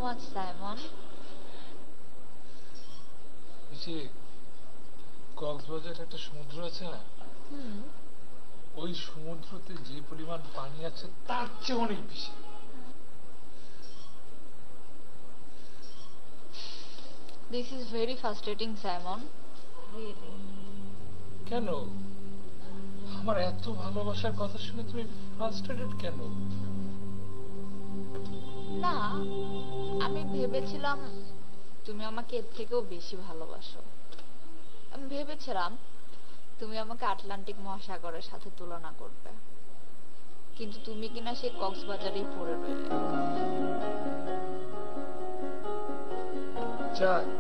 much, Simon. যে কক্সবাজার একটা সমুদ্র আছে না, ওই সমুদ্রতে যে পরিমাণ পানি আছে তার চেয়ে অনেক বেশি। This is very frustrating, Simon. Really. কেন? আমার এত ভালোবাসার কথা শুনে তুমি ফ্রাস্ট্রেটেড কেন? না, আমি ভেবেছিলাম তুমি আমাকে এর থেকেও বেশি ভালোবাসো। আমি ভেবেছিলাম তুমি আমাকে আটলান্টিক মহাসাগরের সাথে তুলনা করবে, কিন্তু তুমি কিনা সেই কক্সবাজারেই পড়ে রইলে। যাক,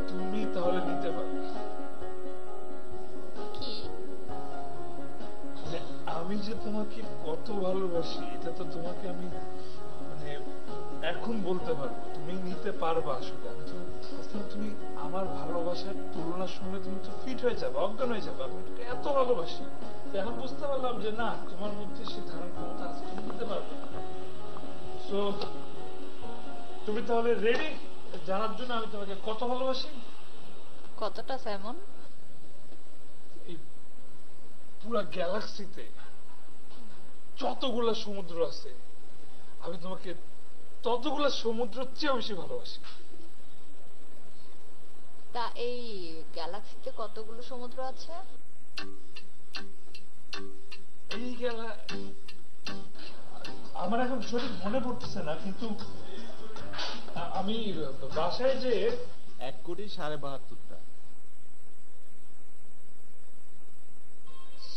তুমি তাহলে নিতে পারো কি? আমি যে তোমাকে কত ভালোবাসি এটা তো তোমাকে আমি মানে এখন বলতে পারবো, তুমি নিতে পারবা। আসলে আমি তো ভাবতাম তুমি আমার ভালোবাসার তুলনা শুনলে তুমি তো ফিট হয়ে যাবে, অজ্ঞান হয়ে যাবে। আমি তোকে এত ভালোবাসি, এখন বুঝতে পারলাম যে না, তোমার মধ্যে সে ধারণ ক্ষমতা আছে, তুমি নিতে পারবে। সো তুমি তাহলে রেডি জানার জন্য আমি তোমাকে কত ভালোবাসি? কতটা, সাইমন? এই পুরা গ্যালাক্সিতে যতগুলা সমুদ্র আছে আমি তোমাকে ততগুলা সমুদ্রের চেয়ে বেশি ভালোবাসি। তা এই গ্যালাক্সিতে কতগুলো সমুদ্র আছে? এই আমার এখন সঠিক মনে পড়তেছে না, কিন্তু আমি বাসায় যে 1,72,000,000টা।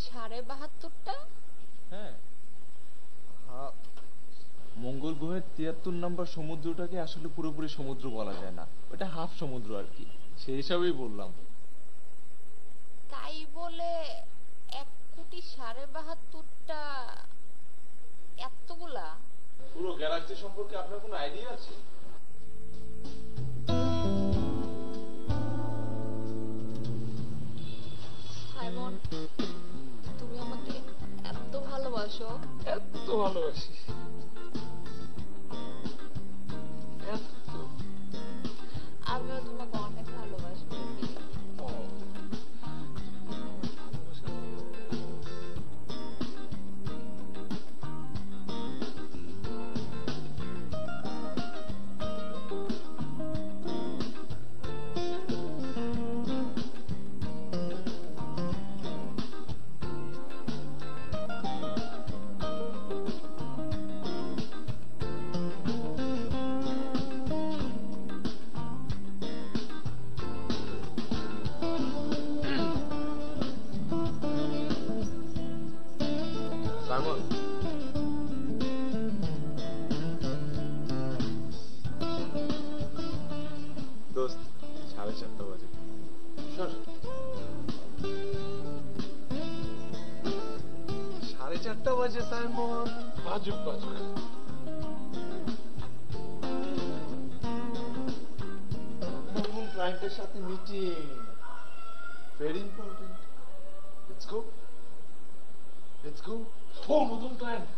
72,500টা? হ্যাঁ, মঙ্গল গ্রহের 73 নম্বর সমুদ্রটাকে আসলে পুরোপুরি সমুদ্র বলা যায় না, ওটা হাফ সমুদ্র আর কি, সেই হিসাবেই বললাম। তাই বলে 1,72,500,000টা এতগুলা? পুরো গ্যালাক্সি সম্পর্কে আপনার কোনো আইডিয়া আছে? সাইমন, তুমি আমাকে এত ভালোবাসো? এত ভালোবাসি, আমিও তোমাকে অনেক ভালোবাসবো। দোস্ত, 4:30 বাজে। সর। 4:30 বাজে সাইমন। বাজুক বাজুক। নতুন ক্লায়েন্টের সাথে meeting, very important. Let's go, let's go. ও নতুন ক্লায়েন্ট,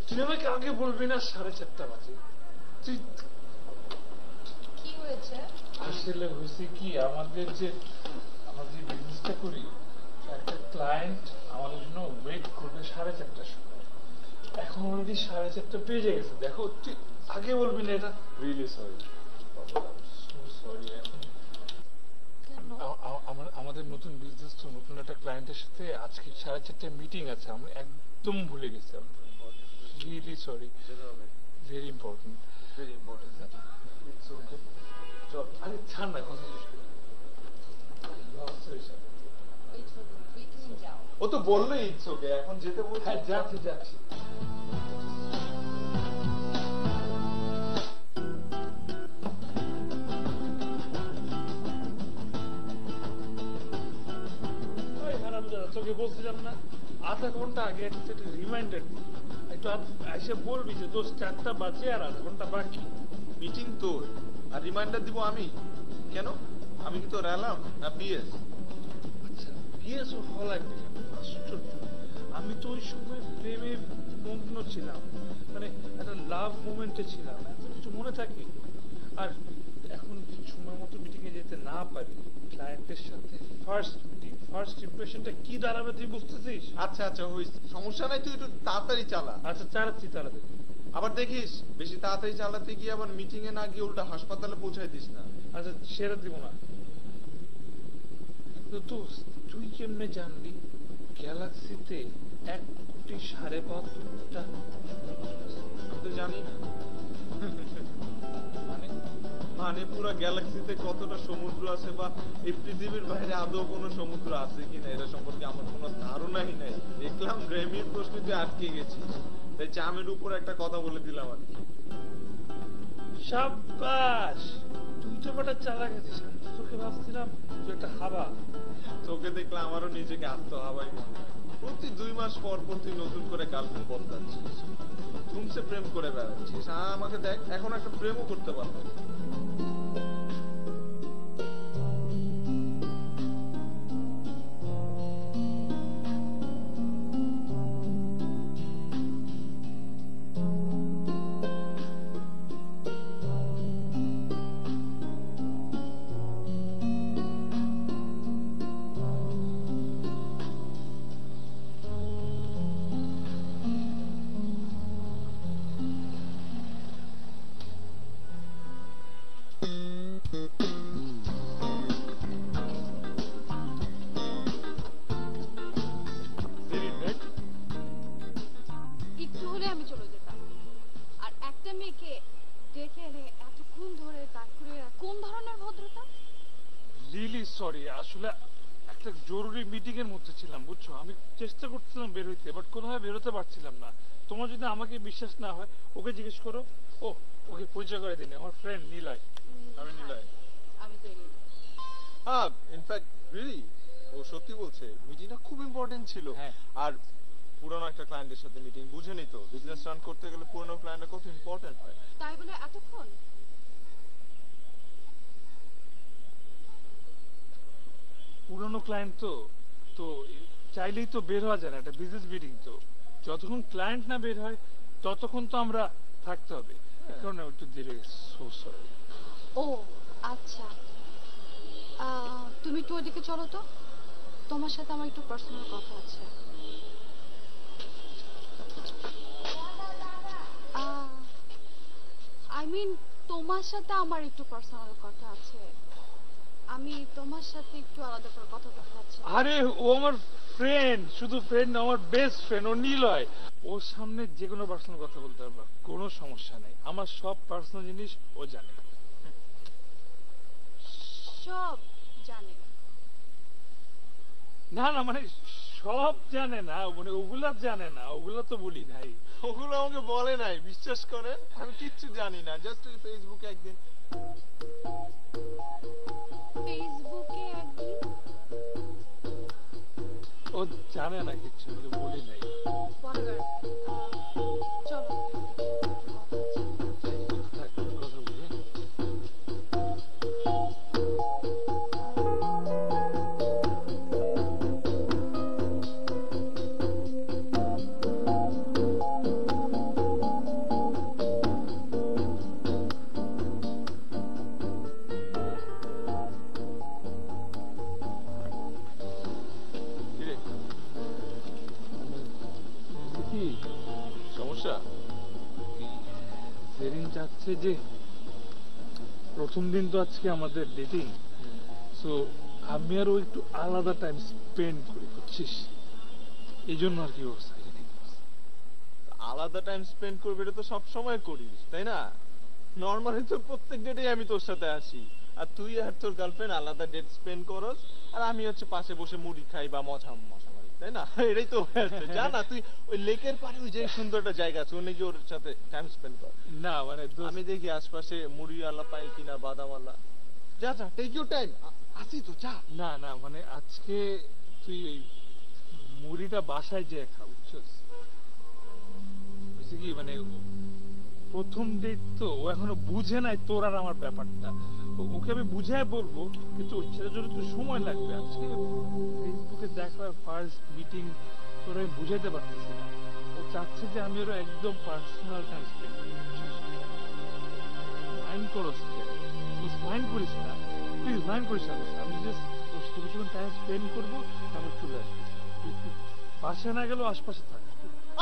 তুই আমাকে আগে বলবি না 4:30 বাজে? তুই কি হয়েছে? আসলে হয়েছে কি, আমাদের যে বিজনেসটা করি, একটা ক্লায়েন্ট আমাদের জন্য ওয়েট করবে 4:30টার সময়। এখন অলরেডি 4:30 বেজে গেছে। দেখো, তুই আগে বলবি না এটা? Really sorry. সরি। এখন আমাদের নতুন বিজনেস তো, নতুন একটা ক্লায়েন্টের সাথে আজকে 4:30টায় মিটিং আছে, আমরা একদম ভুলে গেছি। Really sorry, very important. Very important. It's okay. চল, আরে ছাড় না, কথা শেষ করি। ও তো বললো ইটস ওকে, এখন যেতে বলছে। হ্যাঁ, যাচ্ছি। তোকে বলছিলাম না, আধা ঘন্টা আগে একটা রিমাইন্ডার দিই, একটু এসে বলবি যে দোস্ত 4টা বাজে আর আধা ঘন্টা বাকি। মিটিং তোর আর রিমাইন্ডার দিব আমি? কেন? আমি কি তোর অ্যালার্ম না পিএস? আচ্ছা, পিএস ও হওয়া লাগবে কেন? আশ্চর্য। আমি তো ওই সময় প্রেমে মগ্ন ছিলাম, মানে একটা লাভ মোমেন্টে ছিলাম, এত কিছু মনে থাকে। আর এখন সময় মতো মিটিং এ যেতে না পারি, ক্লায়েন্টের সাথে ফার্স্ট ইমপ্রেশনটা কি দাঁড়াবে তুই বুঝতেছিস? আচ্ছা আচ্ছা হইছে, সমস্যা নাই, তুই একটু তাড়াতাড়ি চালা। আচ্ছা চালাচ্ছি তাড়াতাড়ি। আবার দেখিস বেশি তাড়াতাড়ি চালাতে গিয়ে আবার মিটিং এ না গিয়ে উল্টা হাসপাতালে পৌঁছাই দিস না। আচ্ছা সেরে দিব না। তো দোস্ত, তুই কেমনে জানলি গ্যালাক্সিতে 1,75,00,000টা? আমি তো জানি না। মানে মানে পুরো গ্যালাক্সিতে কতটা সমুদ্র আছে বা এই পৃথিবীর বাইরে আদৌ কোনো সমুদ্র আছে কিনা এটা সম্পর্কে আমার কোনো ধারণাই নাই। দেখলাম রেমির প্রশ্নতে আটকে গেছি, তাই চামের উপর একটা কথা বলে দিলাম আর কি। সাব্বাস, তুই তো বেটা চালাক আছিস। আমি তো তোকে ভাবছিলাম তুই একটা হাবা। তোকে দেখলে আমারও নিজেকে আত্মহাবাই মনে হয়। প্রতি 2 মাস পর পর তুই নতুন করে গার্লফ্রেন্ড বদলাচ্ছিস, তুমসে প্রেম করে বেড়াচ্ছিস। আমাকে দেখ, এখন একটা প্রেমও করতে পারবো না। একটু হলে আমি চলে যেতাম। আর একটা মেয়েকে ডেকে এনে এতক্ষণ ধরে দাঁড় করে কোন ধরনের ভদ্রতা? রিয়েলি সরি, আসলে একটা জরুরি মিটিং এর মধ্যে ছিলাম বুঝছো। আমি চেষ্টা করছিলাম বের হইতে, বাট কোনোভাবে বেরোতে পারছিলাম না। তোমার যদি আমাকে বিশ্বাস না হয় ওকে জিজ্ঞেস করো। ও ওকে পরিচয় করে দিন, আমার ফ্রেন্ড নিলয়। আমি নিলয়। আমি তৈরি। হ্যাঁ, ইনফ্যাক্ট রিয়েলি ও সত্যি বলছে, মিটিংটা খুব ইম্পর্টেন্ট ছিল। হ্যাঁ। আর পুরনো একটা ক্লায়েন্টের সাথে মিটিং, বুঝেনি তো বিজনেস রান করতে গেলে পুরনো ক্লায়েন্টটা কত ইম্পর্টেন্ট হয়। তাই বলে এতক্ষণ? পুরনো ক্লায়েন্ট তো তো চাইলেই তো বের হওয়া যায় না, একটা বিজনেস মিটিং তো। যতক্ষণ ক্লায়েন্ট না বের হয় ততক্ষণ তো আমরা থাকতে হবে। কারণ একটু দেরি, সো সরি। ও আচ্ছা, তুমি একটু ওইদিকে চলো তো, তোমার সাথে আমার একটু পার্সোনাল কথা আছে। আই মিন তোমার সাথে আমার একটু পার্সোনাল কথা আছে। আমি তোমার সাথে একটু আলাদা করে কথা বলতে চাচ্ছি। আরে ও আমার ফ্রেন্ড, শুধু ফ্রেন্ড না, আমার বেস্ট ফ্রেন্ড, ও নিলয়। ওর সামনে যে কোনো পার্সোনাল কথা বলতে পারবা, কোনো সমস্যা নেই। আমার সব পার্সোনাল জিনিস ও জানে। সব জানে? না না, মানে সব জানে না, মানে ওগুলা জানে না, ওগুলা তো বলি নাই। ওগুলো আমাকে বলে নাই, বিশ্বাস করেন আমি কিচ্ছু জানি না। জাস্ট ফেসবুকে একদিন ফেসবুকে একদিন? ও জানে না কিচ্ছু, বলি নাই। Whatever. চলো থাক, কথা বলি। কিরে, কি সমস্যা? সেদিন চাচ্ছে যে প্রথম দিন তো আজকে আমাদের ডেটিং, সো আমি আরো একটু আলাদা টাইম স্পেন্ড করি বুঝছিস, এই জন্য আর কি ও সাইডে। আলাদা টাইম স্পেন্ড করবে, এটা তো সব সময় করিস তাই না? নর্মালি তো প্রত্যেক ডেটেই আমি তোর সাথে আসি, আর তুই আর তোর গার্লফ্রেন্ড আলাদা ডেট স্পেন্ড করস, আর আমি হচ্ছে পাশে বসে মুড়ি খাই বা মশা মারি, তাই না? এটাই তো জানা। তুই ওই লেকের পাড়ে ওই যে সুন্দর একটা জায়গা আছে, ওখানে গিয়ে ওর সাথে টাইম স্পেন্ড কর। না মানে আমি দেখি আশপাশে মুড়ি আলা পাই কিনা, বাদাম আলা। যা যা, টেক ইউর টাইম। আসি তো, যা। না না, মানে আজকে তুই ওই মুড়িটা বাসায় যেয়ে খা বুঝছিস। কি মানে প্রথম ডেট তো, ও এখনো বুঝে নাই তোর আর আমার ব্যাপারটা। ওকে আমি বুঝায় বলবো, কিন্তু সেটার জন্য তো সময় লাগবে। আজকে ফেসবুকে দেখা, ফার্স্ট মিটিং, ওর আমি বুঝাইতে পারতেছি না। ও চাচ্ছে যে আমি ওর একদম পার্সোনাল টাইম স্পেন্ড করি। মাইন্ড করস মাইন্ড করিস না, প্লিজ মাইন্ড করিস না। আমি জাস্ট ওর সাথে কিছুক্ষণ টাইম স্পেন্ড করবো, তারপর চলে আসবো। তুই পাশে না গেলেও আশপাশে থাক।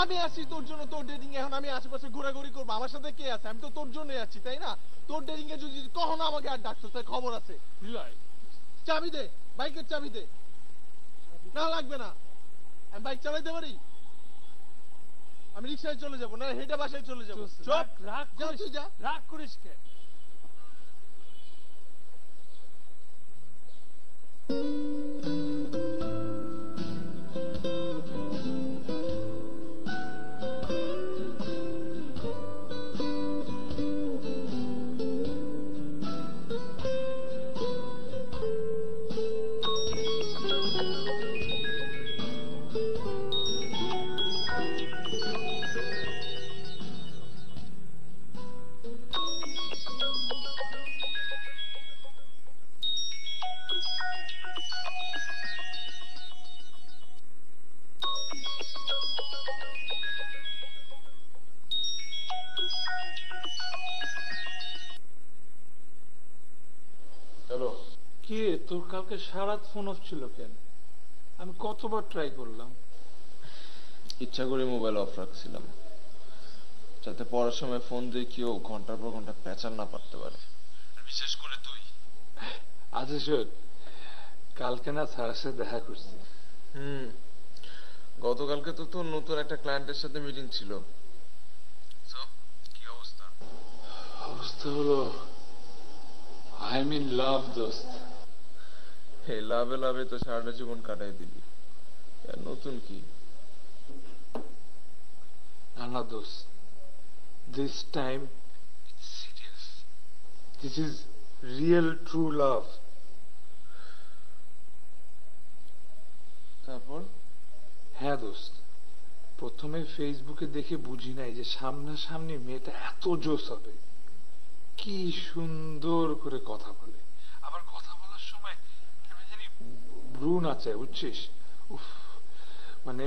আমি আসি তোর জন্য, তোর ডেটিং এ। এখন আমি আশেপাশে ঘোরাঘুরি করবো, আমার সাথে কে আছে? আমি তো তোর জন্যই আছি, তাই না? তোর ডেটিং এ যদি কখনো আমাকে আর ডাকতো তাই খবর আছে। নিলয়, চাবি দে, বাইকের চাবি দে। না লাগবে না, আমি বাইক চালাইতে পারি। আমি রিক্সায় চলে যাবো, না হেঁটে বাসায় চলে যাবো। চুপ, রাগ যা করিস, তুই যা। রাগ করিস কে? হ্যালো। কি রে, তোর কালকে সারা রাত ফোন অফ ছিল কেন? আমি কতবার ট্রাই করলাম। ইচ্ছা করে মোবাইল অফ রাখছিলাম, যাতে পড়ার সময় ফোন দিয়ে কেউ ঘন্টার পর ঘন্টা পেঁচাল না পারতে পারে, বিশেষ করে তুই। আচ্ছা শোন, কালকে না স্যারের সাথে দেখা করছি। গতকালকে তো তোর নতুন একটা ক্লায়েন্টের সাথে মিটিং ছিল। So, কি অবস্থা? অবস্থা হলো আই এম ইন লাভ দোস্ত। এই লাভে লাভে তো সারাটা জীবন কাটাই দিলি, আর নতুন কি? না না দোস্ত, this time it's serious. This is real true love. তারপর? হ্যাঁ দোস্ত, প্রথমে ফেসবুকে দেখে বুঝি নাই যে সামনাসামনি মেয়েটা এত জোস হবে। কি সুন্দর করে কথা বলে, আবার কথা বলার সময় কেমন জানি ভ্রু নাচায়, বুঝছিস? উফ, মানে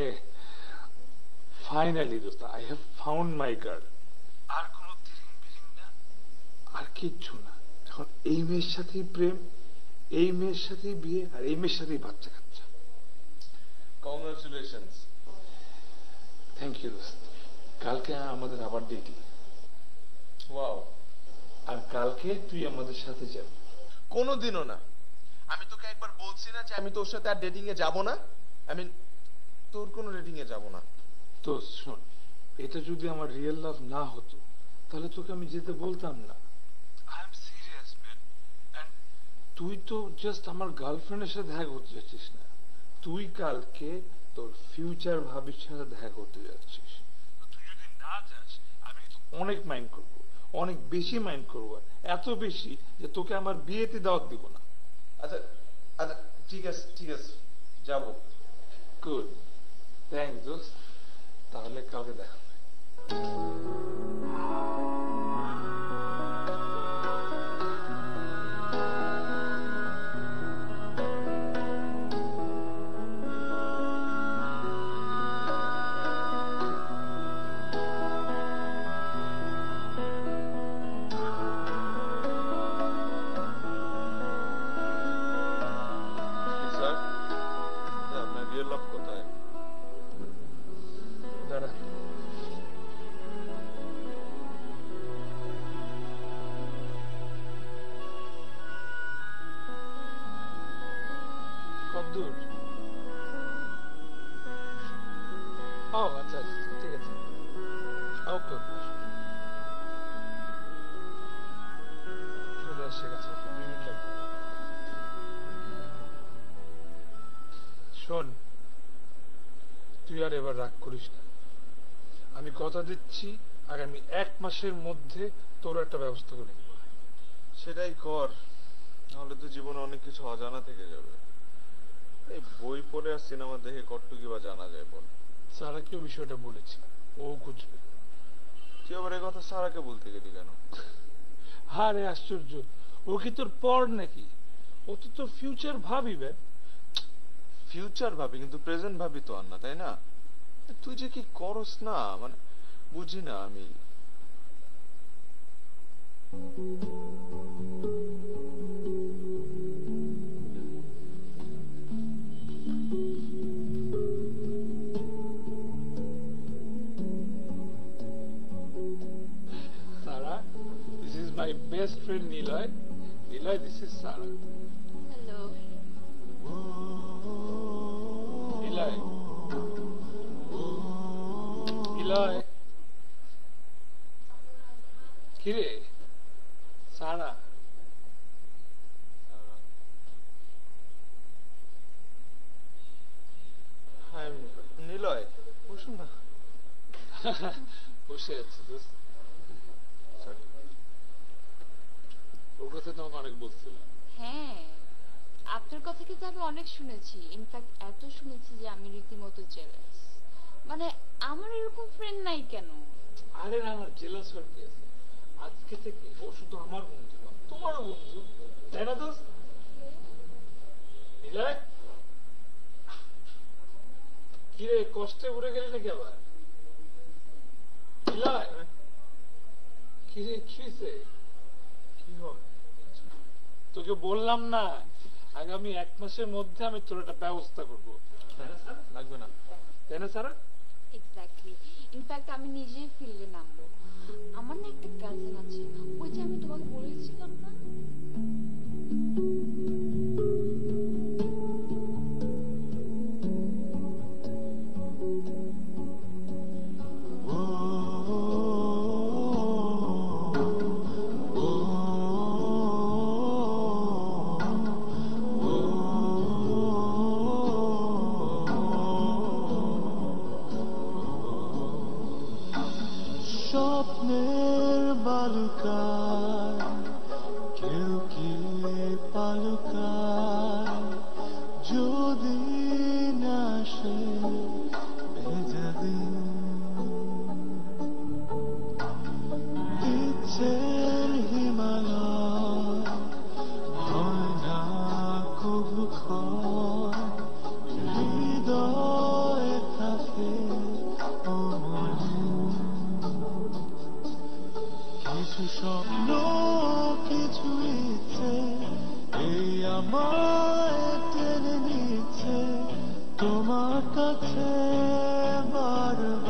ফাইনালি দোস্ত, I have found my girl. আর কোনো তিরিং বিরিং না, আর কিচ্ছু না। এখন এই মেয়ের সাথেই প্রেম, এই মেয়ের সাথেই বিয়ে, আর এই মেয়ের সাথেই বাচ্চা কাচ্চা। কংগ্রাচুলেশনস। থ্যাংক ইউ দোস্ত। কালকে আমাদের আবার ডেটিং, ওয়াও। আর কালকে তুই আমাদের সাথে যাবি। কোনোদিনও না। আমি তোকে একবার বলছি না যে আমি তোর সাথে আর ডেটিং এ যাব না? আমি তোর কোনো ডেটিং এ যাব না। তো শোন, এটা যদি আমার রিয়েল লাভ না হতো তাহলে তোকে আমি যেতে বলতাম না। I am serious man. And তুই তো জাস্ট আমার গার্লফ্রেন্ডের সাথে দেখা করতে যাচ্ছিস না, তুই কালকে তোর ফিউচার ভাবির সাথে দেখা করতে যাচ্ছিস। তুই যদি না যাস আমি অনেক মাইন্ড করব, অনেক বেশি মাইন্ড করবো, এত বেশি যে তোকে আমার বিয়েতে দাওয়াত দিব না। আচ্ছা আচ্ছা, ঠিক আছে ঠিক আছে, যাবো। গুড, থ্যাংকস দোস্ত। তাহলে কালকে দেখা হবে। স্যার, আপনার রিয়েল লাভ কোথায়? দাঁড়া, কদ্দূর? ও আচ্ছা আচ্ছা, ঠিক আছে, ওকে ওকে, চলে আসছে কাছে, 2 মিনিট লাগবে। শোন, তুই আর এবার রাগ করিস না। আমি কথা দিচ্ছি আগামী 1 মাসের মধ্যে তোর একটা ব্যবস্থা করে দেব। সেটাই কর, নাহলে তো জীবনে অনেক কিছু অজানা থেকে যাবে। এই বই পড়ে আর সিনেমা দেখে কতটুকু বা জানা যায় বল? সারাকেও বিষয়টা বলেছি, ও খুঁজবে। তুই আবার এই কথা সারাকে বলতে গেলি কেন? আরে আশ্চর্য, ও কি তোর পর নাকি? ও তো তোর ফিউচার ভাবিবে। ফিউচার ভাবি, কিন্তু প্রেজেন্ট ভাবি তো আর না, তাই না? তুই যে কি করস না, মানে বুঝি না আমি। Sarah, this is my best friend Niloy. Niloy, this is Sarah. Hello. Niloy. Niloy. কিরে সারা? নিলয়, বসুন না। বসে আছে দোস্ত। ওর কথা তোমাকে অনেক বলছিল। হ্যাঁ, আপনার কথা কিন্তু আমি অনেক শুনেছি, ইনফ্যাক্ট এত শুনেছি যে আমি রীতিমতো জেলাস। মানে আমার এরকম ফ্রেন্ড নাই কেন? আরে না না, জেলাস হওয়ার কি আছে? আজকে থেকে ও শুধু আমার বন্ধু না, তোমারও বন্ধু, তাই না দোস্ত? নিলয়, কিরে কষ্টে উড়ে গেলি নাকি আবার? নিলয়, কিরে কি হয়েছে? কি হয়? তোকে বললাম না আগামী 1 মাসের মধ্যে আমি তোর একটা ব্যবস্থা করবো, তাই না স্যার? লাগবে না। তাই না স্যার? এক্স্যাক্টলি, ইনফ্যাক্ট আমি নিজেই ফিল্ডে নামবো। আমার না একটা কাজিন আছে, ওই যে আমি তোমাকে বলেছিলাম না। স্বপ্নের বালুকায় কেউ কি পালুকায় যদি না সে ভেজা দিন ইচ্ছের হিমালয় হয় না কবু ক্ষয় হৃদয় থাকে কিছু স্বপ্ন কিছু ইচ্ছে এই আমায় টেনে নিচ্ছে তোমার কাছে বারবার।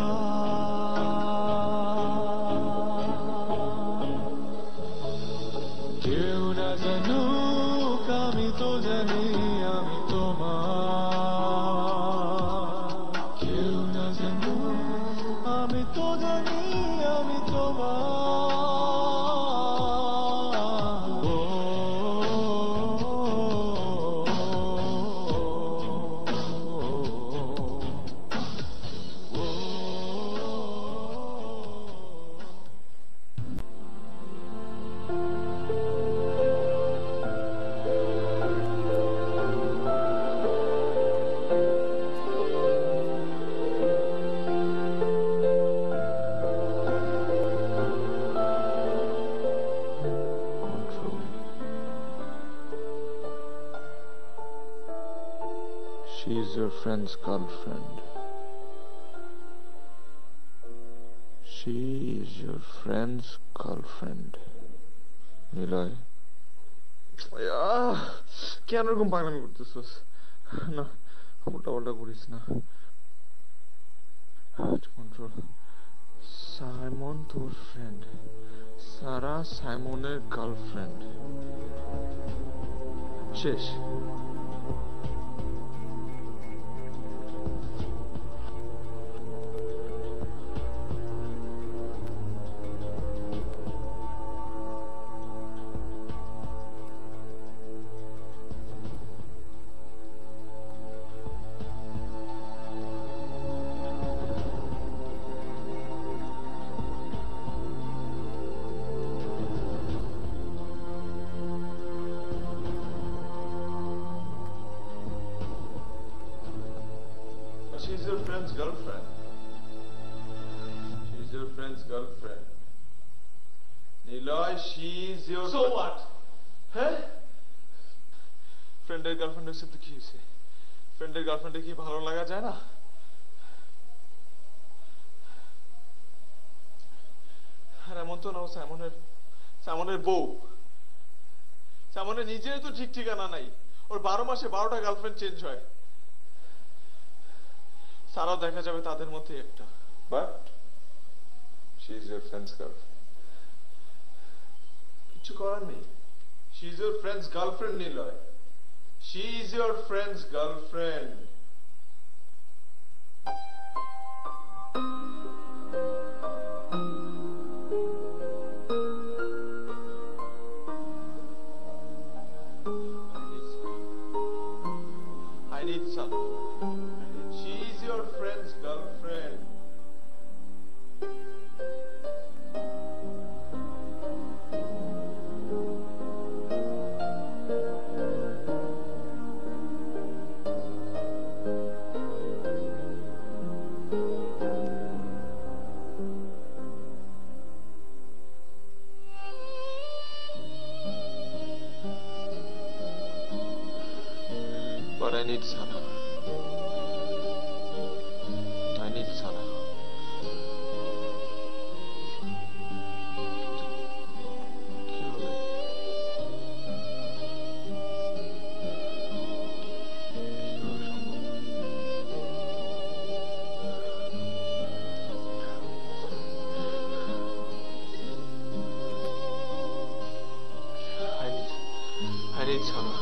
কেউ না জানুক আমি তো জানি আমি তোমার, কেউ না জানুক আমি তো জানি আমি তোমার। She's your friend's girlfriend. She is your friend's girlfriend. Niloy, কেন এরকম পাগলামি করতেছিস? না, উল্টা পাল্টা করিস না। কন্ট্রোল। সাইমন তোর ফ্রেন্ড, সারা সাইমনের গার্লফ্রেন্ড। শেষ। She's your friend's girlfriend. She's your friend's girlfriend. Niloy, she's your. So what? হ্যাঁ? ফ্রেন্ডের গার্লফ্রেন্ডের সাথে কি হয়েছে? ফ্রেন্ডের গার্লফ্রেন্ডে কি ভালো লাগা যায় না? তো না, ও সাইমনের বউ। সাইমনের নিজেরই তো ঠিক ঠিকানা নাই, ওর 12 মাসে 12টা গার্লফ্রেন্ড চেঞ্জ হয়। সারাও দেখা যাবে তাদের মধ্যে একটা। But she is your friends girlfriend. কিছু করার নেই, she is your friends girlfriend Niloy, she is your friends girlfriend. I need some. She is your friend's girlfriend. But I need Sana. I need Sana. কি হবে? কিভাবে সম্ভব? I need Sana.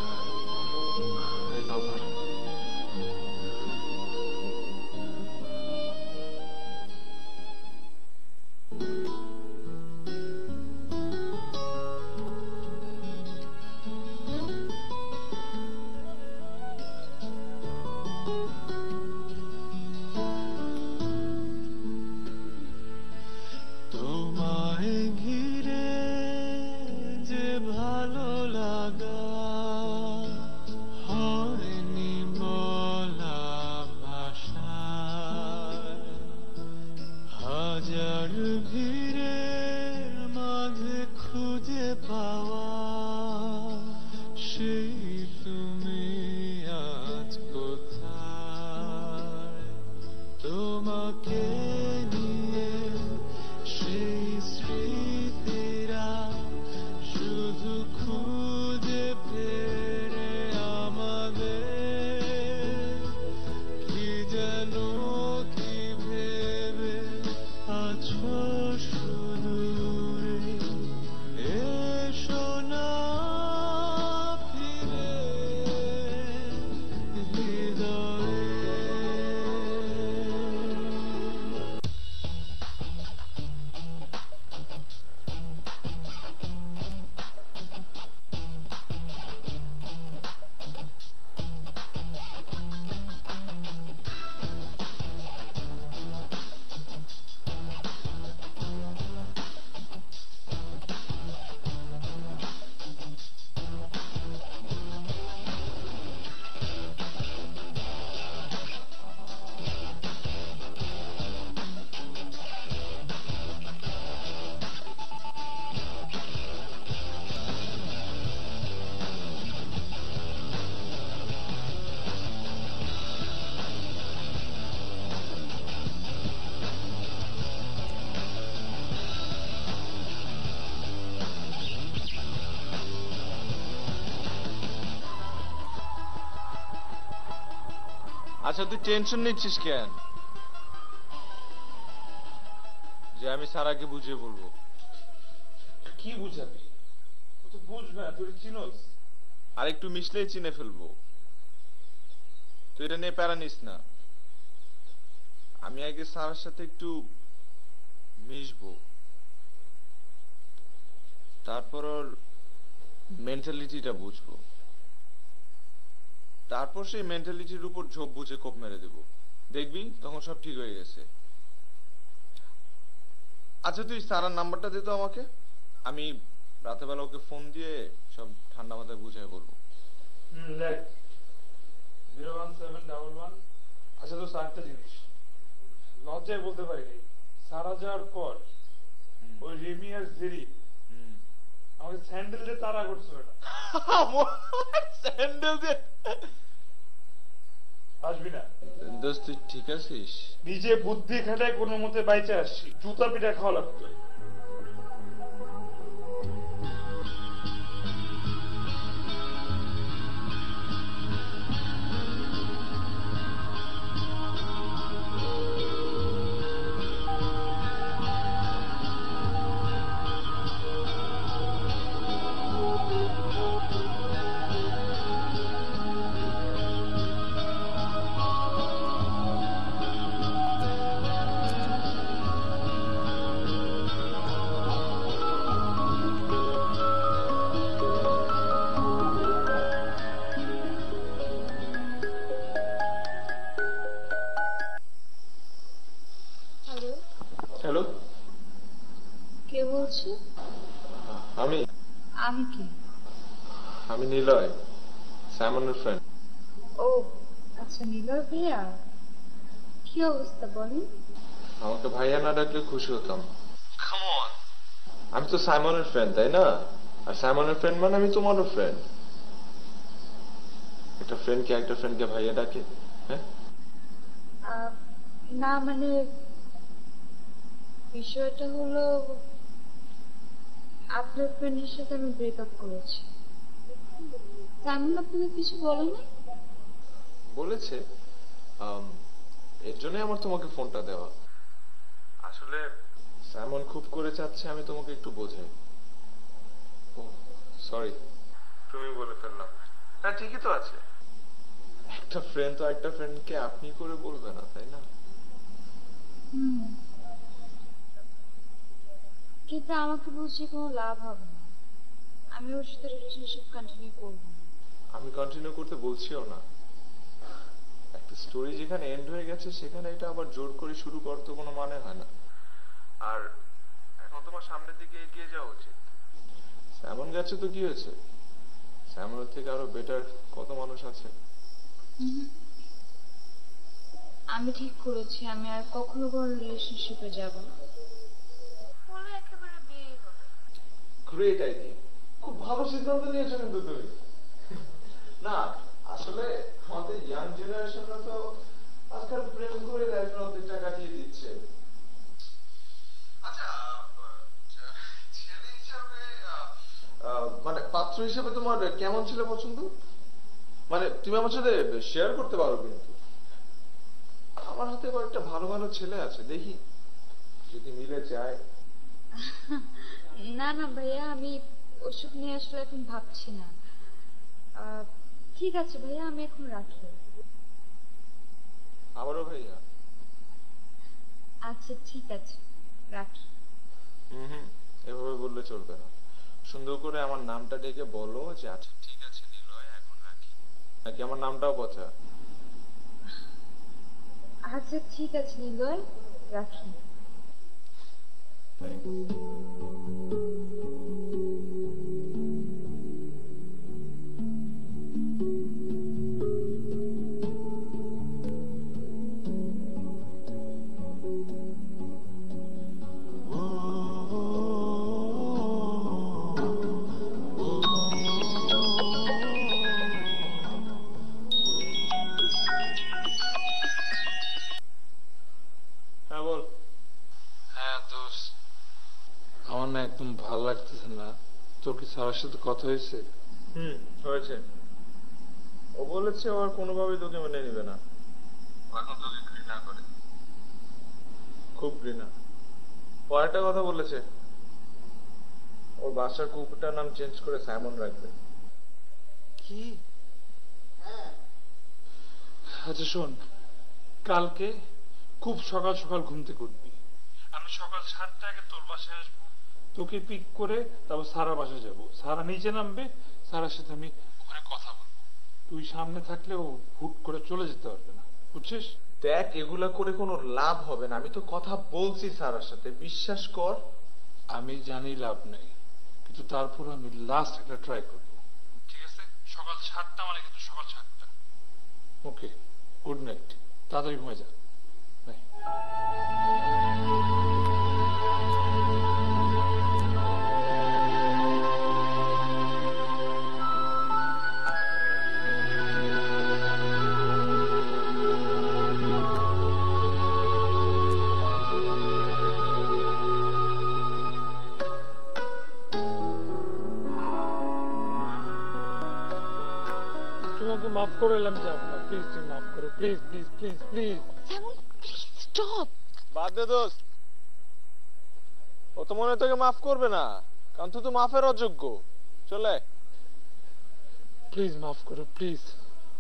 I love her. তোমায় ঘিরে যে ভালো লাগা হয়নি বলা ভাষায়, হাজার ভিড়ের মাঝে খুঁজে পাওয়া সেই তুমি আজ কোথায়? তোমাকে নিয়ে সেই স্মৃতিরা শুধু খুঁজে ফেরে আমাদের, কি যেন কি ভেবে আছো সুদূরে, এসো না ফিরে হৃদয়ে। আচ্ছা, তুই টেনশন নিচ্ছিস কেন যে আমি সারাকে বুঝিয়ে বলবো? কি বুঝাবি? ও তো বুঝ না, তুই চিনোস। আর একটু মিশলেই চিনে ফেলবো। তুই এটা নিয়ে প্যারা নিস না। আমি আগে সারার সাথে একটু মিশবো, তারপর ওর মেন্টালিটিটা বুঝবো, তারপর সেই মেন্টালিটির উপর ঝোপ বুঝে কোপ মেরে দেব। দেখবি তখন সব ঠিক হয়ে গেছে। আচ্ছা, তুই সারার নাম্বারটা দে তো আমাকে, আমি রাতেবেলা ওকে ফোন দিয়ে সব ঠান্ডা মাথায় বুঝাই বলবো। দেখ 01711। আচ্ছা, তো আরেকটা জিনিস লজ্জায় বলতে পারিনি, সারা যাওয়ার পর ওই রেমি আর জেরি আমাকে স্যান্ডেল দিয়ে তাড়া করছিল না। স্যান্ডেল দিয়ে আসবি না? দোস্ত তুই ঠিক আছিস? নিজে বুদ্ধি খাটায় কোনো মতে বাইচে আসছি, জুতা পিঠা খাওয়া লাগতো। বলছি? আমি আমি কি? আমি নিলয়, সাইমনের ফ্রেন্ড। ও আচ্ছা, নীলয় ভাইয়া, কি অবস্থা বলেন? আমাকে ভাইয়া না ডাকলে খুশি হতাম। আমি তো সাইমনের ফ্রেন্ড, তাই না? আর সাইমনের ফ্রেন্ড মানে আমি তোমারও ফ্রেন্ড। একটা ফ্রেন্ডকে একটা ফ্রেন্ডকে ভাইয়া ডাকে? হ্যাঁ, না মানে বিষয়টা হলো, আপনার ফ্রেন্ডের সাথে আমি ব্রেকআপ করেছি। তেমন আপনাকে কিছু বলেনি? বলেছে। এর জন্যই আমার তোমাকে ফোনটা দেওয়া। আসলে সাইমন খুব করে চাচ্ছে আমি তোমাকে একটু বোঝাই। ও সরি, তুমি বলে ফেললাম। হ্যাঁ ঠিকই তো আছে, একটা ফ্রেন্ড তো একটা ফ্রেন্ডকে আপনি করে বলবে না, তাই না? কিন্তু আমাকে বুঝিয়ে কোনো লাভ হবে না। আমি ওর সাথে রিলেশনশিপ কন্টিনিউ করব না। আমি কন্টিনিউ করতে বলছিও না। একটা স্টোরি যেখানে এন্ড হয়ে গেছে সেখানে এটা আবার জোর করে শুরু করতে কোনো মানে হয় না। আর এখন তোমার সামনের দিকে এগিয়ে যাওয়া উচিত। স্যামন গেছে তো কি হয়েছে, স্যামনের থেকে আরো বেটার কত মানুষ আছে। আমি ঠিক করেছি আমি আর কখনো কোনো রিলেশনশিপে যাব না। বলে একেবারে বিয়ে হবে। গ্রেট আইডিয়া, খুব ভালো সিদ্ধান্ত নিয়েছো কিন্তু তুমি। না আসলে আমাদের ইয়াং জেনারেশনরা তো আজকাল প্রেম করে লাইফের অর্ধেকটা কাটিয়ে দিচ্ছে। আচ্ছা, ছেলে হিসাবে মানে পাত্র হিসেবে তোমার কেমন ছেলে পছন্দ? মানে তুমি আমার সাথে শেয়ার করতে পারো, কিন্তু আমার হাতে কয়েকটা ভালো ভালো ছেলে আছে, দেখি যদি মিলে যায়। না না ভাইয়া, আমি ওসব নিয়ে আসলে এখন ভাবছি না। ঠিক আছে ভাইয়া, আমি এখন রাখি। আবারও ভাইয়া? আচ্ছা ঠিক আছে, রাখি। হুম, এভাবে বললে চলবে না। সুন্দর করে আমার নামটা ডেকে বলো যে আচ্ছা ঠিক আছে নিলয়, এখন রাখি। নাকি আমার নামটাও পচা? আচ্ছা ঠিক আছে নিলয়, রাখি। হ্যাঁ বল। হ্যাঁ দোস্ত, আমার না একদম ভালো লাগতেছে না। তোর কি স্যারের সাথে কথা হয়েছে? হয়েছে। ও বলেছে ও আর কোনোভাবেই তোকে মেনে নিবে না। এখন তোকে ঘৃণা করে, খুব ঘৃণা। ও একটা কথা বলেছে, ওর বাসার কুকুরটার নাম চেঞ্জ করে সাইমন রাখবে। কি? আচ্ছা শোন, কালকে খুব সকাল সকাল ঘুম থেকে উঠবি। আমি সকাল 7টায় আগে তোর বাসায় আসবো, তোকে পিক করে তারপর সারা বাসায় যাবো। সারা নিচে নামবে, সারার সাথে আমি ওখানে কথা বলবো। তুই সামনে থাকলে ও হুট করে চলে যেতে পারবে না, বুঝছিস? দেখ এগুলা করে কোনো লাভ হবে না, আমি তো কথা বলছি স্যারের সাথে, বিশ্বাস কর। আমি জানি লাভ নেই, কিন্তু তারপর আমি লাস্ট একটা ট্রাই করবো। ঠিক আছে, সকাল 7টা মানে কিন্তু সকাল 7টা। ওকে, গুড নাইট, তাড়াতাড়ি ঘুমে যা। বাই। তোমাকে মাফ করে এলাম, যাব না প্লিজ, তুমি মাফ করো please please please please. Simon please stop. বাদ দে দোস্ত, ও তো মনে হয় তোকে মাফ করবে না, কারণ তুই তো মাফের অযোগ্য। চলে প্লিজ মাফ করো প্লিজ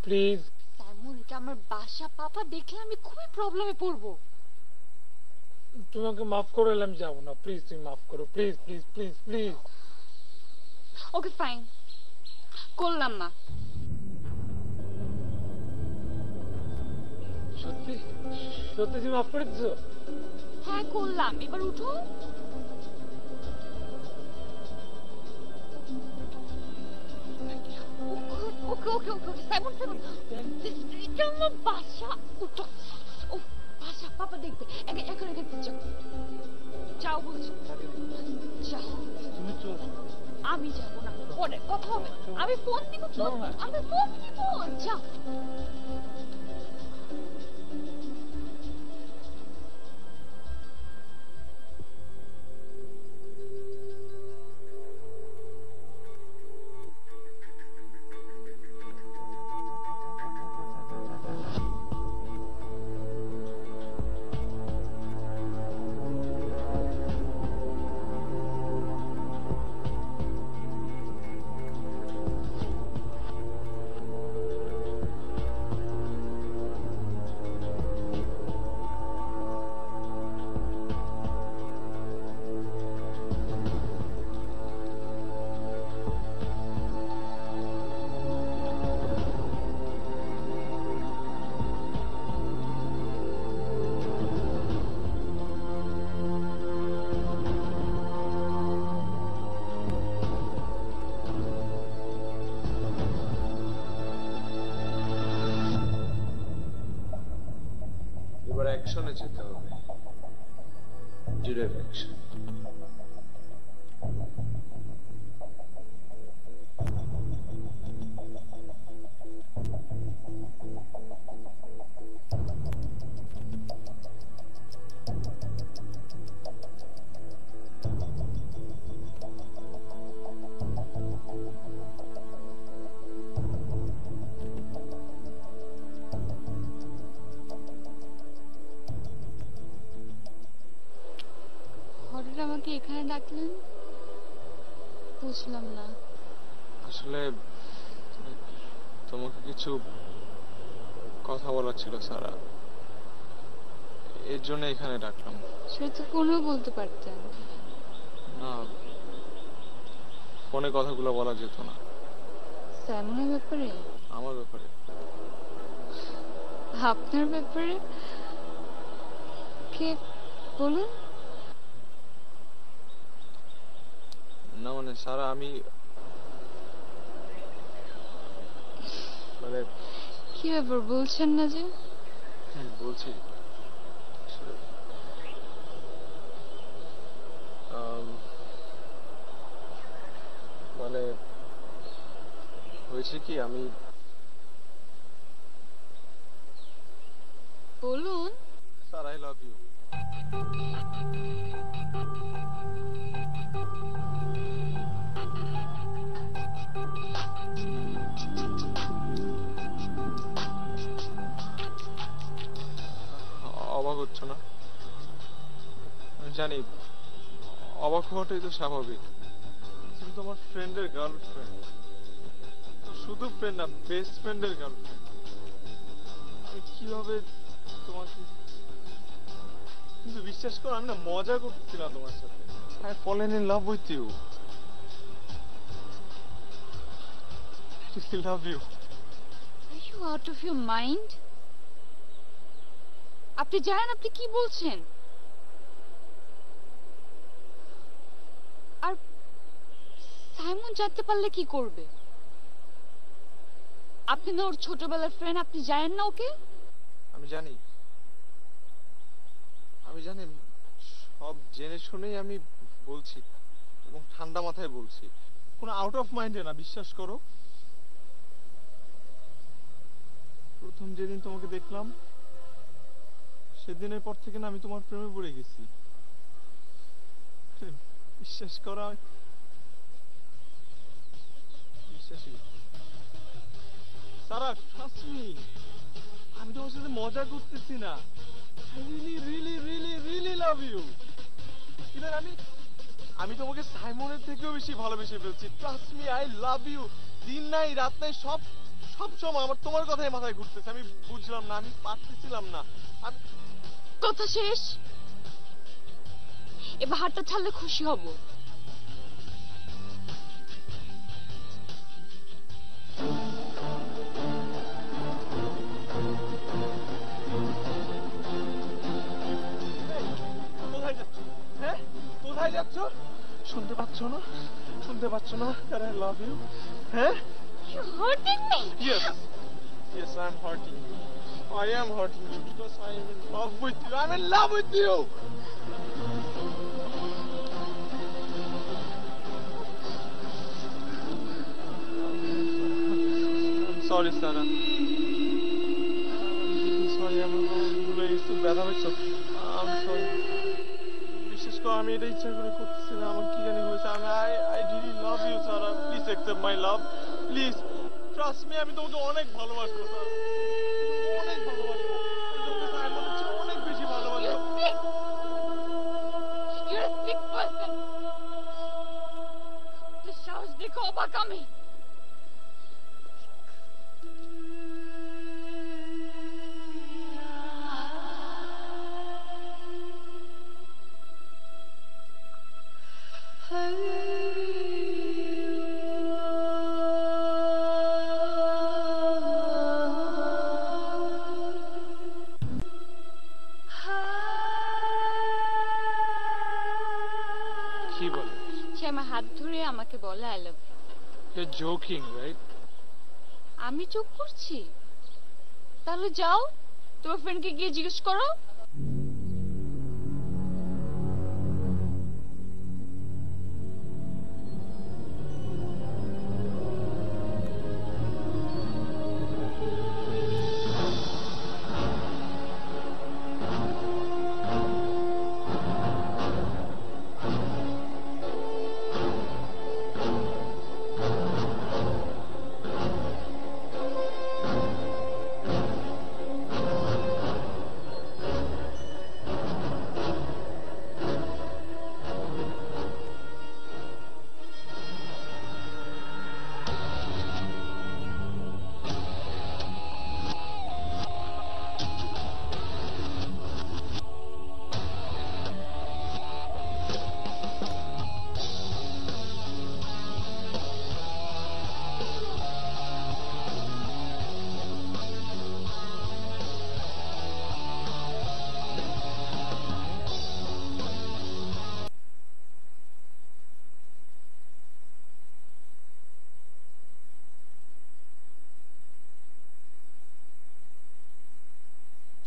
প্লিজ। সাইমন, এটা আমার বাসা, পাপা দেখলে আমি খুবই প্রবলেমে পড়বো। তোমাকে মাফ করে এলাম, যাব না প্লিজ, তুমি মাফ করো please please please please. Okay fine, করলাম মা। সত্যি সত্যি তুমি মাফ করে দিছো? হ্যাঁ করলাম, এবার উঠো। ওকে ওকে ওকে ওকে সাইমন সাইমন এটা আমার বাসা উঠো ও বাসা পাপা দেখবে এখন দেখতে যাও যাও বলছো যাও তুমি চোর আমি যাবো না পরে কথা হবে আমি ফোন দিব তো আমি ফোন দিব যাও এবার অ্যাকশনে যেতে হবে, ডিরেক্ট অ্যাকশন। হঠাৎ আমাকে এখানে ডাকলেন বুঝলাম না। আসলে তোমাকে কিছু কথা বলার ছিল সারা, এর জন্য এখানে ডাকলাম। সেটা তো ফোনেও বলতে পারতেন। না, ফোনে কথাগুলো বলা যেত না। সাইমনের ব্যাপারে? আমার ব্যাপারে। আপনার ব্যাপারে? কে বলুন। না মানে সারা, আমি মানে কি ব্যাপার বলছেন না যে? বলছি মানে হয়েছে কি, আমি বলুন। Sir I love you. অবাক হচ্ছ না? জানি অবাক হওয়াটাই তো স্বাভাবিক, কিন্তু আমার ফ্রেন্ডের গার্লফ্রেন্ড, শুধু ফ্রেন্ড না, বেস্ট ফ্রেন্ডের গার্লফ্রেন্ড। আমি কিভাবে তোমাকে, কিন্তু বিশ্বাস করো আমি না মজা করছি না তোমার সাথে। I fallen in love with you. I really love you. Are you out of your mind? আপনি জানেন আপনি কি বলছেন? আর সাইমন জানতে পারলে কি করবে? আপনি না ওর ছোটবেলার ফ্রেন্ড, আপনি জানেন না ওকে? আমি জানি সব জেনে শুনেই আমি বলছি, এবং ঠান্ডা মাথায় বলছি। কোনো আউট অফ মাইন্ডে না, বিশ্বাস করো। প্রথম যেদিন তোমাকে দেখলাম সেদিনের পর থেকে না আমি তোমার প্রেমে পড়ে গেছি। বিশ্বাস করো, বিশ্বাসই সারা, ট্রাস্ট মি, আমি তোমার সাথে মজা করতেছি না। I really, really, really, really love you. Even আমি তোমাকে সাইমনের থেকেও বেশি ভালোবেসে ফেলছি। Trust me, I love you. দিন নাই রাত নাই সব সময় আমার তোমার কথাই মাথায় ঘুরতেছে। আমি বুঝলাম না, আমি পারতেছিলাম না। কথা শেষ। এবার হাতটা ছাড়লে খুশি হব। কোথায় যাচ্ছ? হ্যাঁ, কোথায় যাচ্ছ? শুনতে পাচ্ছ না? শুনতে পাচ্ছ না? I love you. হ্যাঁ, You hurting me? Yes. Yes, I'm hurting you. I am hurting you because I am in love with you. I'm in love with you. I'm sorry, Sana. Sorry, I'm ব্যথা হয়েছে। I'm sorry. বিশেষ করে আমি এটা ইচ্ছা করে করতেছি না, আমার কি জানি হয়েছে। I really love you, Sana. Please accept my love. Please. Trust me, আমি তোমাকে অনেক ভালোবাসবো, স্যার। অনেক ভালোবাসবো। আমি তোমাকে সাইমনের চেয়ে অনেক বেশি ভালোবাসবো। You're sick. You're a sick person. তো সাহস দেখো অবাক আমি। কি বলে? সে আমার হাত ধরে আমাকে বলে I love you. You're joking, right? আমি চোখ করছি? তাহলে যাও তোমার ফ্রেন্ডকে গিয়ে জিজ্ঞেস করো।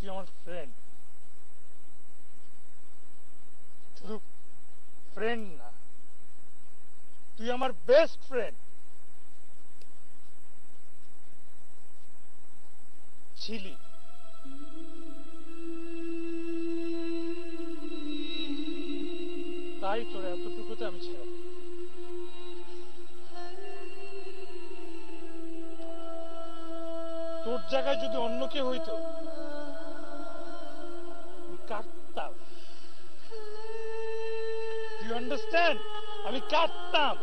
তুই আমার ফ্রেন্ড, শুধু ফ্রেন্ড না, তুই আমার বেস্ট ফ্রেন্ড ছিলি। তাই তোর এতটুকুতে আমি ছেড়ে দিই। তোর জায়গায় যদি অন্য কেউ হইতো কাটতাম। You understand? আমি কাটতাম।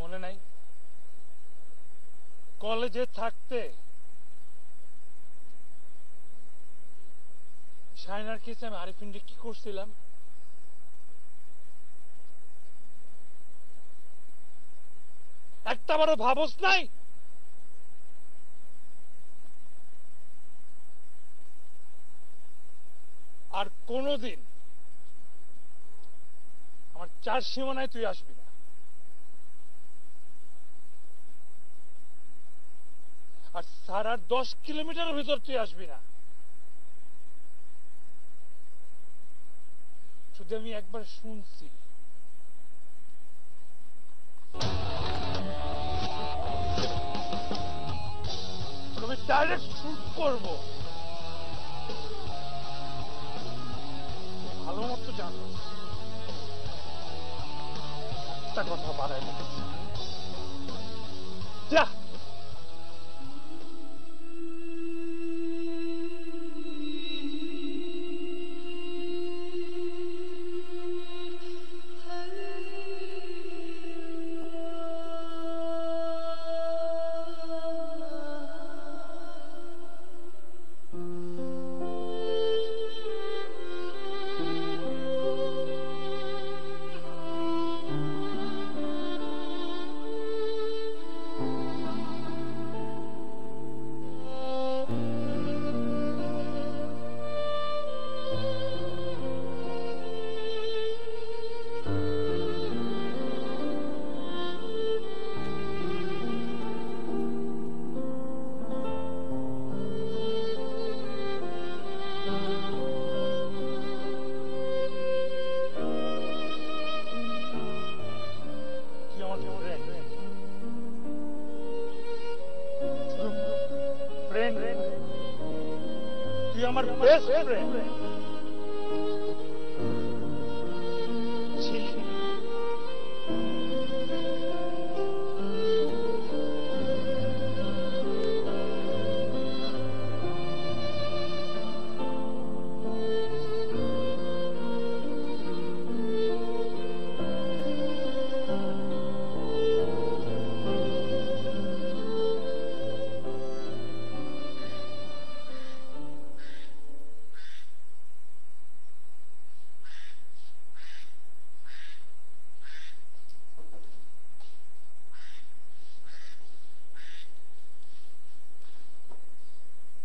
মনে নাই কলেজে থাকতে শাইনার কেসে আমি আরিফিনকে কি করছিলাম? একটা বড় ভাবস নাই? আর কোনদিন আমার 4 সীমানায় তুই আসবি না। আর সারার 10 কিলোমিটারের ভিতর তুই আসবি না। শুধু আমি একবার শুনছি আমি ডাইরেক্ট শুট করবো। ভালো মতো জানো একটা কথা বাড়াই লেগেছে। যা তুই আমার বেস্ট ফ্রেন্ড ছিলি।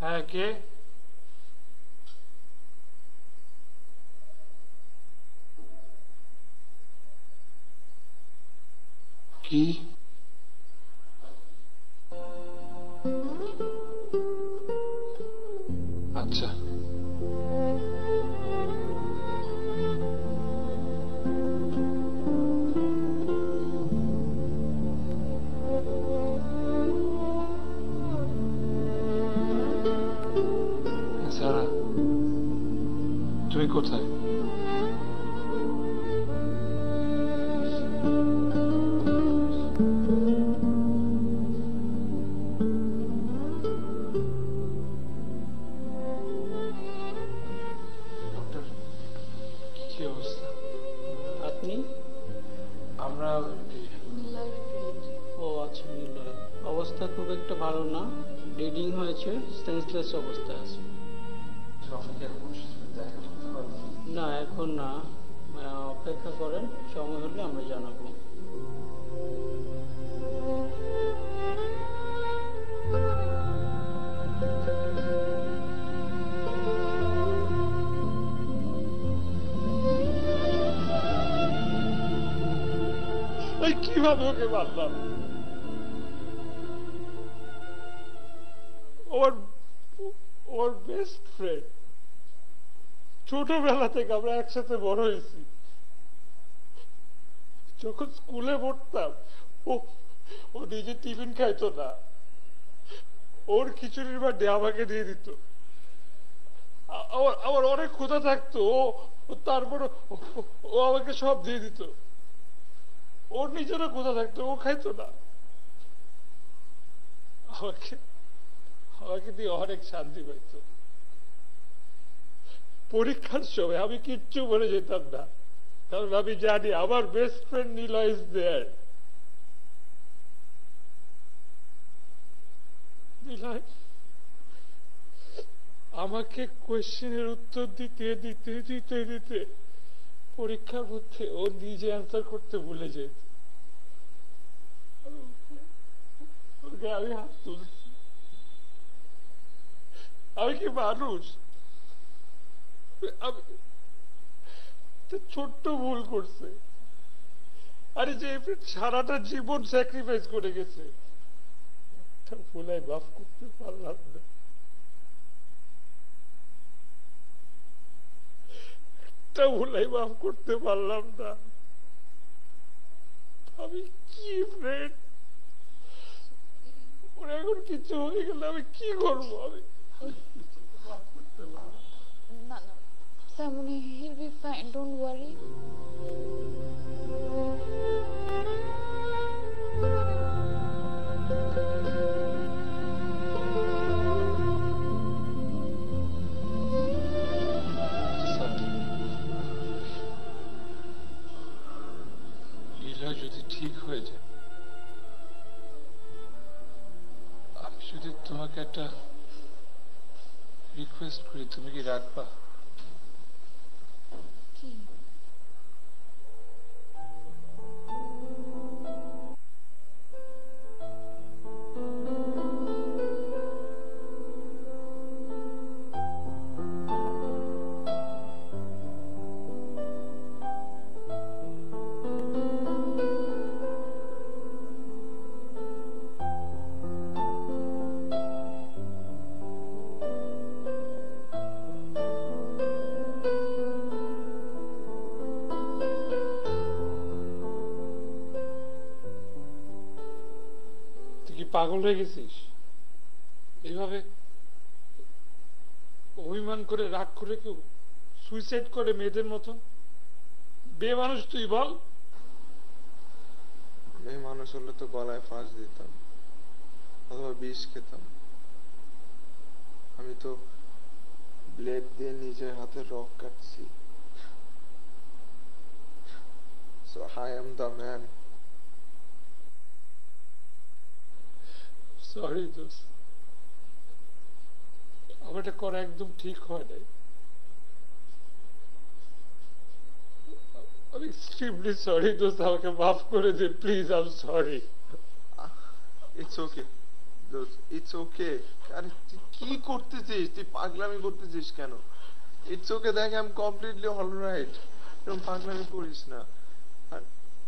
হ্যাঁ, কে? কি? আচ্ছা, সারা, তুমি কোথায়? ডক্টর, কি অবস্থা? আপনি? আমরা ও আচ্ছা, নিলয়। অবস্থা খুব একটা ভালো না, ব্লিডিং হয়েছে, সেন্সলেস অবস্থায় আছে। না, এখন না, অপেক্ষা করেন, সময় হলে আমরা জানাবো। কিভাবে ওকে মারলাম? ওর বেস্ট ফ্রেন্ড, ছোটবেলা থেকে আমরা একসাথে বড় হয়েছি। যখন স্কুলে পড়তাম ও ও নিজে টিফিন খাইতো না, ওর খিচুড়ির বাড়ি আমাকে দিয়ে দিত। আমার অনেক ক্ষুধা থাকতো, তারপর ও আমাকে সব দিয়ে দিত। ওর নিজেরও ক্ষুধা থাকতো, ও খাইতো না। আমাকে দিয়ে অনেক শান্তি পাইত। পরীক্ষার সময় আমি কিচ্ছু বলে যেতাম না, কারণ আমি জানি আমার best friend Nila is there. আমাকে কোয়েশ্চেনের উত্তর দিতে দিতে দিতে দিতে পরীক্ষার মধ্যে ও নিজে অ্যান্সার করতে ভুলে যেত। ওকে আমি হাত তুলছি। আমি কি মানুষ? ছোট্ট ভুল করছে, আরে যে সারাটা জীবন স্যাক্রিফাইস করে গেছে, ভুলাই মাফ করতে পারলাম না। ভুলাই মাফ করতে পারলাম না। আমি কি ফ্রেন্ড? ওরা এখন কিছু হয়ে গেলে আমি কি করবো? আমি মাফ করতে পারলাম না না, Simon, he'll be fine, don't worry. লীলা যদি ঠিক হয়ে যায়, আমি যদি তোমাকে একটা রিকোয়েস্ট করি, তুমি কি রাখবা? কি? পাগল হয়ে গেছিস? এইভাবে অভিমান করে রাগ করে কেউ সুইসাইড করে মেয়েদের মতন? বে মানুষ তুই বল। মেয়ে মানুষ হলে তো গলায় ফাঁস দিতাম অথবা বিষ খেতাম। আমি তো ব্লেড দিয়ে নিজের হাতে রক কাটছি। So I am the man. Sorry দোস্ত, আমার এটা করা একদম ঠিক হয় নাই। আমি এক্সট্রিমলি সরি দোস্ত, আমাকে মাফ করে দে please. I am sorry. It's okay. It's okay. আরে তুই কি করতেছিস? তুই পাগলামি করতেছিস কেন? It's okay, দেখ I'm completely all right. এরকম পাগলামি করিস না।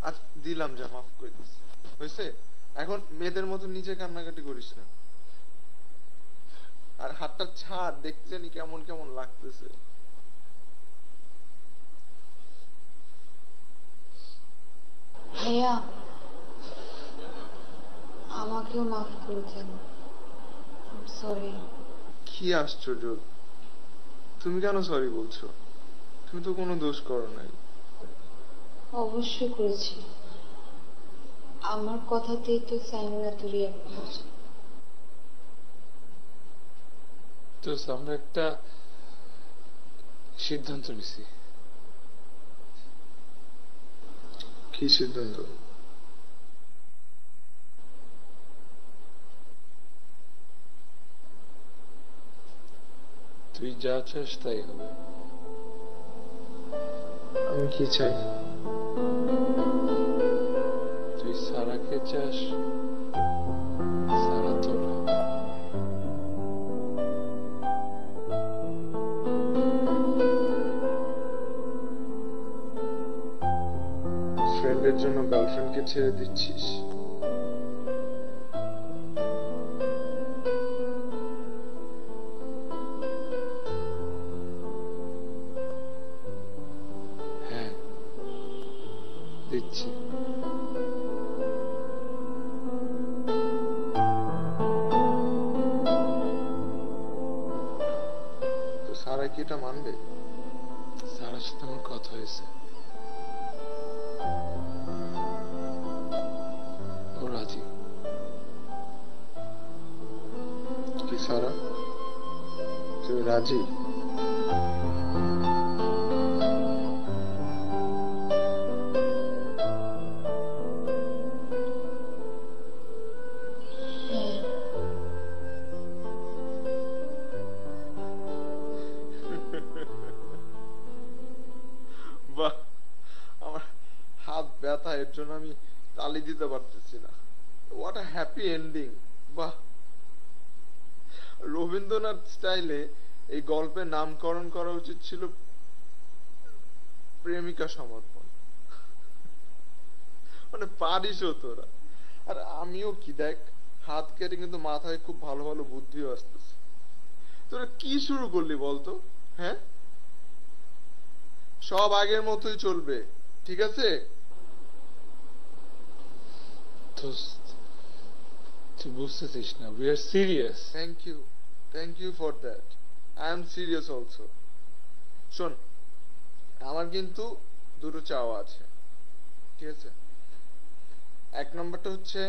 আর দিলাম যা, মাফ করে দিস, হয়েছে? এখন মেয়েদের মতো নিজে কান্নাকাটি করিস না। আর হাতটা ছাড়, দেখতে জানি কেমন কেমন লাগতেছে। ভাইয়া, আমাকেও মাফ করে দেন। সরি। কি আশ্চর্য, তুমি কেন সরি বলছো? তুমি তো কোনো দোষ করো নাই। অবশ্যই করেছি, আমার কথাতেই তো সাইমন এত রিয়াক্ট করছে। তো আমরা একটা সিদ্ধান্ত নিছি। কি সিদ্ধান্ত? তুই যা চাস তাই হবে। আমি কি চাই? তুই সারাকে চাস, সারা তোরা। ফ্রেন্ডের জন্য গার্লফ্রেন্ডকে ছেড়ে দিচ্ছিস? হ্যাঁ, দিচ্ছি। তো সারা কি এটা মানবে? সারার সাথে আমার কথা হয়েছে, ও রাজি। কি সারা, তুমি রাজি? বাহ, আমার হাত ব্যথা, এর জন্য আমি তালি দিতে পারতেছি না। What a happy ending. বাহ, রবীন্দ্রনাথ স্টাইলে এই গল্পের নামকরণ করা উচিত ছিল প্রেমিকা সমর্পণ। মানে পারিসও তোরা। আর আমিও কি, দেখ হাত কেটে কিন্তু মাথায় খুব ভালো ভালো বুদ্ধিও আসতেছে। তোরা কি শুরু করলি বলতো? হ্যাঁ, সব আগের মতোই চলবে, ঠিক আছে? তুই বুঝতেছিস না, we are serious. Thank you for that. I am serious also. শোন, আমার কিন্তু দুটো চাওয়া আছে, ঠিক আছে? এক নম্বরটা হচ্ছে,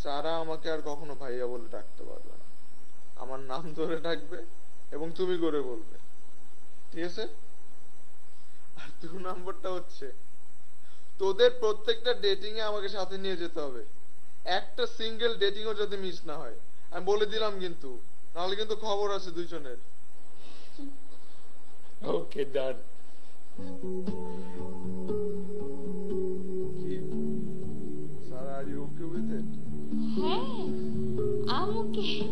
সারা আমাকে আর কখনো ভাইয়া বলে ডাকতে পারবে না, আমার নাম ধরে ডাকবে এবং তুমি করে বলবে, ঠিক আছে? আর 2 নম্বরটা হচ্ছে, তোদের প্রত্যেকটা ডেটিং এ আমাকে সাথে নিয়ে যেতে হবে। একটা সিঙ্গেল ডেটিং ও যাতে মিস না হয়, আমি বলে দিলাম কিন্তু, নাহলে কিন্তু খবর আছে দুইজনের। ওকে, ডান। কি সারা, are you okay with it? হ্যাঁ, I'm okay.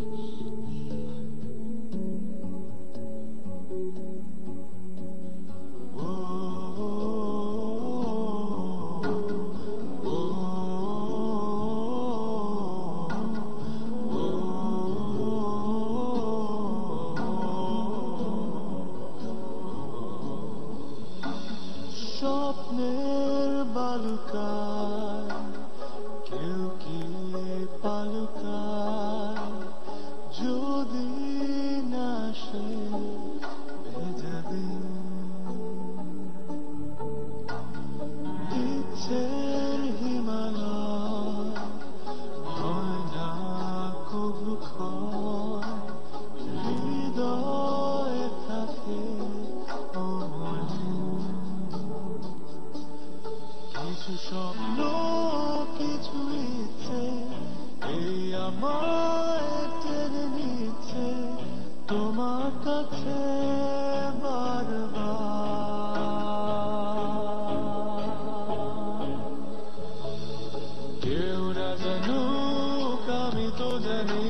স্বপ্নের বালুকায় কেউ কি পালুকায়, যদি অন্য কিছু ইচ্ছে এই আমায় টেনে নিচ্ছে তোমার কাছে বারবার। কেউ না জানুক আমি তো জানি